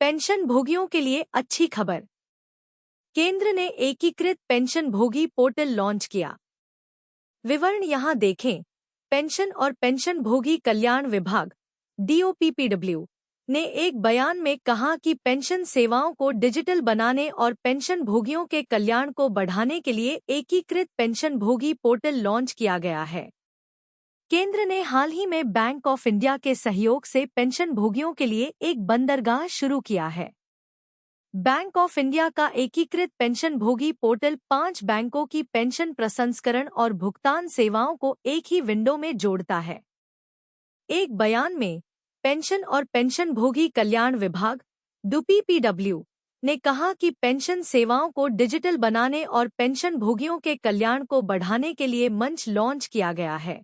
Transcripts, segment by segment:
Pension भोगियों के लिए अच्छी खबर। केंद्र ने एकीकृत पेंशन भोगी पोर्टल लॉन्च किया। विवरण यहां देखें। पेंशन और पेंशन भोगी कल्याण विभाग (DOPPW) ने एक बयान में कहा कि पेंशन सेवाओं को डिजिटल बनाने और पेंशन भोगियों के कल्याण को बढ़ाने के लिए एकीकृत पेंशन भोगी पोर्टल लॉन्च किया गया है। केंद्र ने हाल ही में बैंक ऑफ इंडिया के सहयोग से पेंशन भोगियों के लिए एक बंदरगाह शुरू किया है। बैंक ऑफ इंडिया का एकीकृत पेंशन भोगी पोर्टल 5 बैंकों की पेंशन प्रसंस्करण और भुगतान सेवाओं को एक ही विंडो में जोड़ता है। एक बयान में पेंशन और पेंशन भोगी कल्याण विभाग (DOPPW) ने कहा कि पेंशन सेवाओं को डिजिटल बनाने और पेंशन भोगियों के कल्याण को बढ़ाने के लिए मंच लॉन्च किया गया है।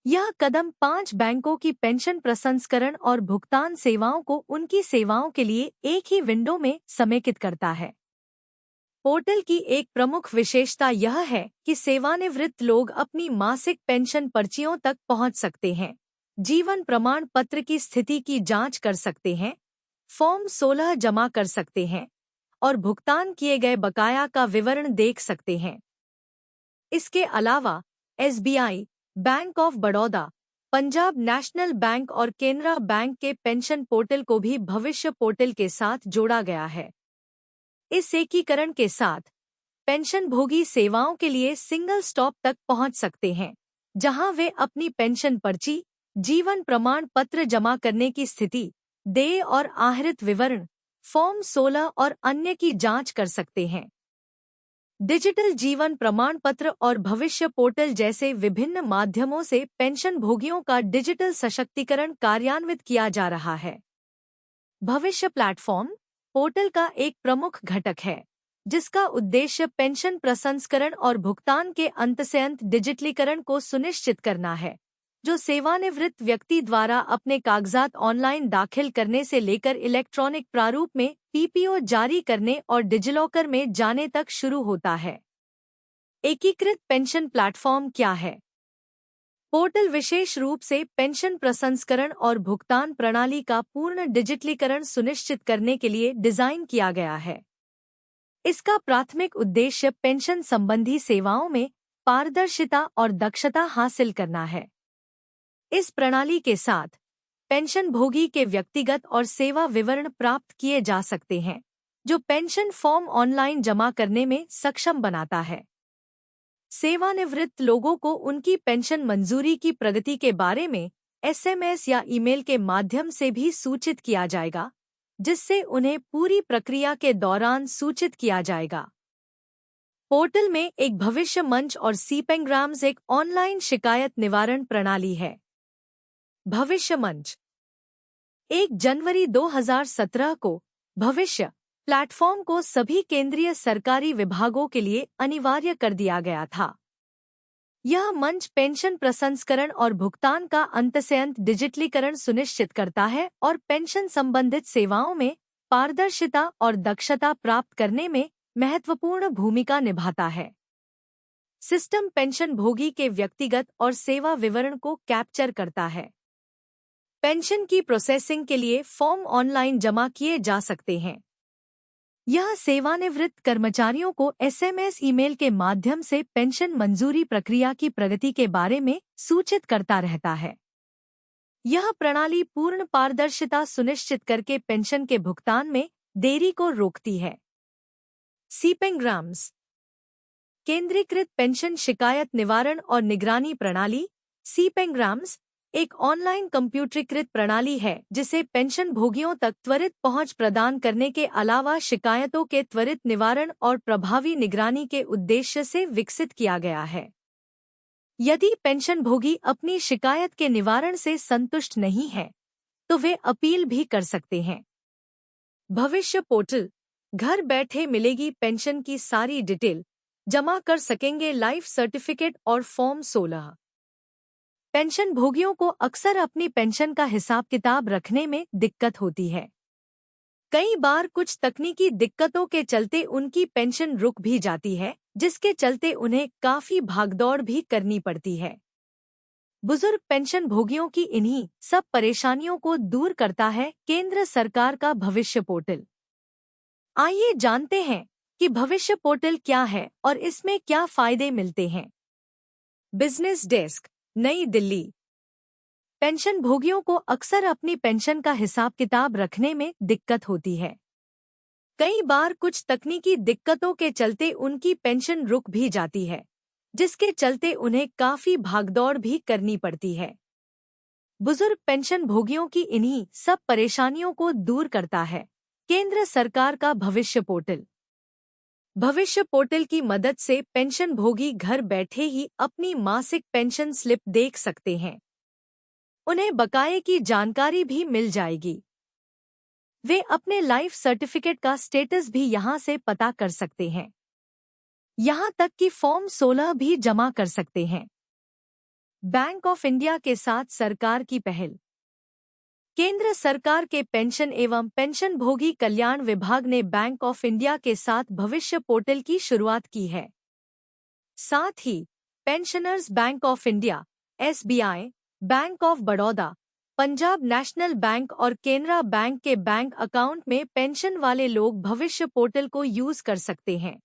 यह कदम 5 बैंकों की पेंशन प्रसंस्करण और भुगतान सेवाओं को उनकी सेवाओं के लिए एक ही विंडो में समेकित करता है। पोर्टल की एक प्रमुख विशेषता यह है कि सेवानिवृत्त लोग अपनी मासिक पेंशन पर्चियों तक पहुंच सकते हैं, जीवन प्रमाण पत्र की स्थिति की जांच कर सकते हैं, फॉर्म 16 जमा कर सकते हैं और भुगतान किए गए बकाया का विवरण देख सकते हैं। इसके अलावा SBI, bank of Baroda, Punjab national bank और केनरा बैंक के पेंशन पोर्टल को भी भविष्य पोर्टल के साथ जोड़ा गया है। इस एकीकरण के साथ पेंशन भोगी सेवाओं के लिए सिंगल स्टॉप तक पहुंच सकते हैं, जहां वे अपनी पेंशन पर्ची, जीवन प्रमाण पत्र जमा करने की स्थिति, देय और आहरित विवरण, फॉर्म 16 और अन्य की जांच कर सकते हैं। डिजिटल जीवन प्रमाण पत्र और भविष्य पोर्टल जैसे विभिन्न माध्यमों से पेंशन भोगियों का डिजिटल सशक्तिकरण कार्यान्वित किया जा रहा है। भविष्य प्लेटफॉर्म पोर्टल का एक प्रमुख घटक है, जिसका उद्देश्य पेंशन प्रसंस्करण और भुगतान के अंत से अंत डिजिटलीकरण को सुनिश्चित करना है, जो सेवानिवृत्त व्यक्ति द्वारा अपने कागजात ऑनलाइन दाखिल करने से लेकर इलेक्ट्रॉनिक प्रारूप में PPO जारी करने और डिजिलॉकर में जाने तक शुरू होता है। एकीकृत पेंशन प्लेटफॉर्म क्या है? पोर्टल विशेष रूप से पेंशन प्रसंस्करण और भुगतान प्रणाली का पूर्ण डिजिटलीकरण सुनिश्चित करने के लिए डिजाइन किया गया है। इसका प्राथमिक उद्देश्य पेंशन संबंधी सेवाओं में पारदर्शिता और दक्षता हासिल करना है। इस प्रणाली के साथ पेंशन भोगी के व्यक्तिगत और सेवा विवरण प्राप्त किए जा सकते हैं, जो पेंशन फॉर्म ऑनलाइन जमा करने में सक्षम बनाता है। सेवानिवृत्त लोगों को उनकी पेंशन मंजूरी की प्रगति के बारे में SMS या ईमेल के माध्यम से भी सूचित किया जाएगा, जिससे उन्हें पूरी प्रक्रिया के दौरान सूचित किया जाएगा। पोर्टल में एक भविष्य मंच और सीपेंग्राम्स एक ऑनलाइन शिकायत निवारण प्रणाली है। भविष्य मंच 1 जनवरी 2017 को भविष्य प्लेटफॉर्म को सभी केंद्रीय सरकारी विभागों के लिए अनिवार्य कर दिया गया था। यह मंच पेंशन प्रसंस्करण और भुगतान का अंत से अंत डिजिटलीकरण सुनिश्चित करता है और पेंशन संबंधित सेवाओं में पारदर्शिता और दक्षता प्राप्त करने में महत्वपूर्ण भूमिका निभाता है। सिस्टम पेंशन भोगी के व्यक्तिगत और सेवा विवरण को कैप्चर करता है। पेंशन की प्रोसेसिंग के लिए फॉर्म ऑनलाइन जमा किए जा सकते हैं। यह सेवानिवृत्त कर्मचारियों को SMS ईमेल के माध्यम से पेंशन मंजूरी प्रक्रिया की प्रगति के बारे में सूचित करता रहता है। यह प्रणाली पूर्ण पारदर्शिता सुनिश्चित करके पेंशन के भुगतान में देरी को रोकती है। सीपेंग्राम्स केंद्रीकृत पेंशन शिकायत निवारण और निगरानी प्रणाली सीपेंग्राम्स एक ऑनलाइन कंप्यूटरीकृत प्रणाली है, जिसे पेंशन भोगियों तक त्वरित पहुंच प्रदान करने के अलावा शिकायतों के त्वरित निवारण और प्रभावी निगरानी के उद्देश्य से विकसित किया गया है। यदि पेंशन भोगी अपनी शिकायत के निवारण से संतुष्ट नहीं है, तो वे अपील भी कर सकते हैं। भविष्य पोर्टल घर बैठे मिलेगी पेंशन की सारी डिटेल, जमा कर सकेंगे लाइफ सर्टिफिकेट और फॉर्म 16। पेंशन भोगियों को अक्सर अपनी पेंशन का हिसाब किताब रखने में दिक्कत होती है। कई बार कुछ तकनीकी दिक्कतों के चलते उनकी पेंशन रुक भी जाती है, जिसके चलते उन्हें काफी भागदौड़ भी करनी पड़ती है। बुजुर्ग पेंशन भोगियों की इन्हीं सब परेशानियों को दूर करता है केंद्र सरकार का भविष्य पोर्टल। आइए जानते हैं कि भविष्य पोर्टल क्या है और इसमें क्या फायदे मिलते हैं। बिजनेस डेस्क, नई दिल्ली। पेंशन भोगियों को अक्सर अपनी पेंशन का हिसाब किताब रखने में दिक्कत होती है। कई बार कुछ तकनीकी दिक्कतों के चलते उनकी पेंशन रुक भी जाती है, जिसके चलते उन्हें काफी भागदौड़ भी करनी पड़ती है। बुजुर्ग पेंशन भोगियों की इन्हीं सब परेशानियों को दूर करता है केंद्र सरकार का भविष्य पोर्टल। भविष्य पोर्टल की मदद से पेंशन भोगी घर बैठे ही अपनी मासिक पेंशन स्लिप देख सकते हैं। उन्हें बकाये की जानकारी भी मिल जाएगी। वे अपने लाइफ सर्टिफिकेट का स्टेटस भी यहां से पता कर सकते हैं। यहां तक कि फॉर्म 16 भी जमा कर सकते हैं। बैंक ऑफ इंडिया के साथ सरकार की पहल। केंद्र सरकार के पेंशन एवं पेंशन भोगी कल्याण विभाग ने बैंक ऑफ इंडिया के साथ भविष्य पोर्टल की शुरुआत की है। साथ ही pensioners bank of India, SBI, bank of Baroda, Punjab national bank और केनरा बैंक के बैंक अकाउंट में पेंशन वाले लोग भविष्य पोर्टल को यूज कर सकते हैं।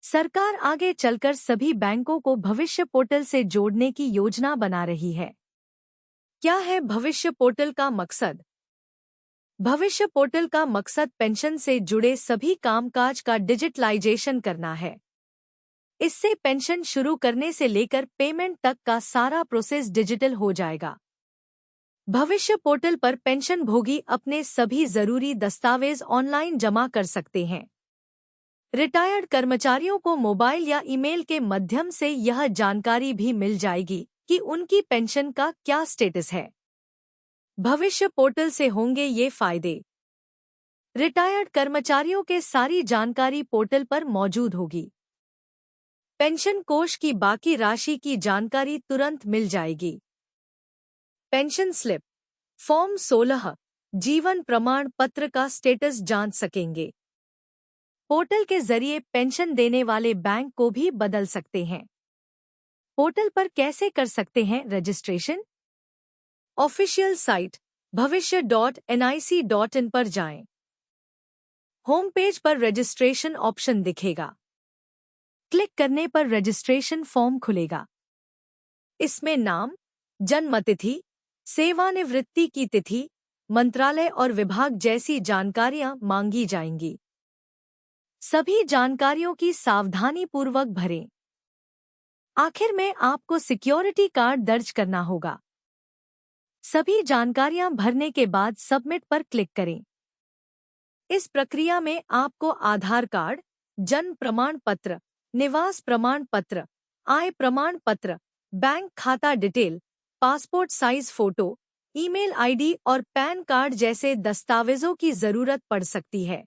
सरकार आगे चलकर सभी बैंकों को भविष्य पोर्टल से जोड़ने की योजना बना रही है। क्या है भविष्य पोर्टल का मकसद? भविष्य पोर्टल का मकसद पेंशन से जुड़े सभी कामकाज का डिजिटलाइजेशन करना है। इससे पेंशन शुरू करने से लेकर पेमेंट तक का सारा प्रोसेस डिजिटल हो जाएगा। भविष्य पोर्टल पर पेंशन भोगी अपने सभी जरूरी दस्तावेज ऑनलाइन जमा कर सकते हैं। रिटायर्ड कर्मचारियों को मोबाइल या ईमेल के माध्यम से यह जानकारी भी मिल जाएगी कि उनकी पेंशन का क्या स्टेटस है। भविष्य पोर्टल से होंगे ये फायदे। रिटायर्ड कर्मचारियों के सारी जानकारी पोर्टल पर मौजूद होगी। पेंशन कोष की बाकी राशि की जानकारी तुरंत मिल जाएगी। पेंशन स्लिप, फॉर्म 16, जीवन प्रमाण पत्र का स्टेटस जांच सकेंगे। पोर्टल के जरिए पेंशन देने वाले बैंक को भी बदल सकते हैं। पोर्टल पर कैसे कर सकते हैं रजिस्ट्रेशन? ऑफिशियल साइट bhavishya.nic.in पर जाएं। होम पेज पर रजिस्ट्रेशन ऑप्शन दिखेगा। क्लिक करने पर रजिस्ट्रेशन फॉर्म खुलेगा। इसमें नाम, जन्मतिथि, सेवानिवृत्ति की तिथि, मंत्रालय और विभाग जैसी जानकारियां मांगी जाएंगी। सभी जानकारियों की सावधानीपूर्वक भरें। आखिर में आपको सिक्योरिटी कार्ड दर्ज करना होगा। सभी जानकारियां भरने के बाद सबमिट पर क्लिक करें। इस प्रक्रिया में आपको आधार कार्ड, जन्म प्रमाण पत्र, निवास प्रमाण पत्र, आय प्रमाण पत्र, बैंक खाता detail, passport size photo, email ID और पैन कार्ड जैसे दस्तावेजों की जरूरत पड़ सकती है।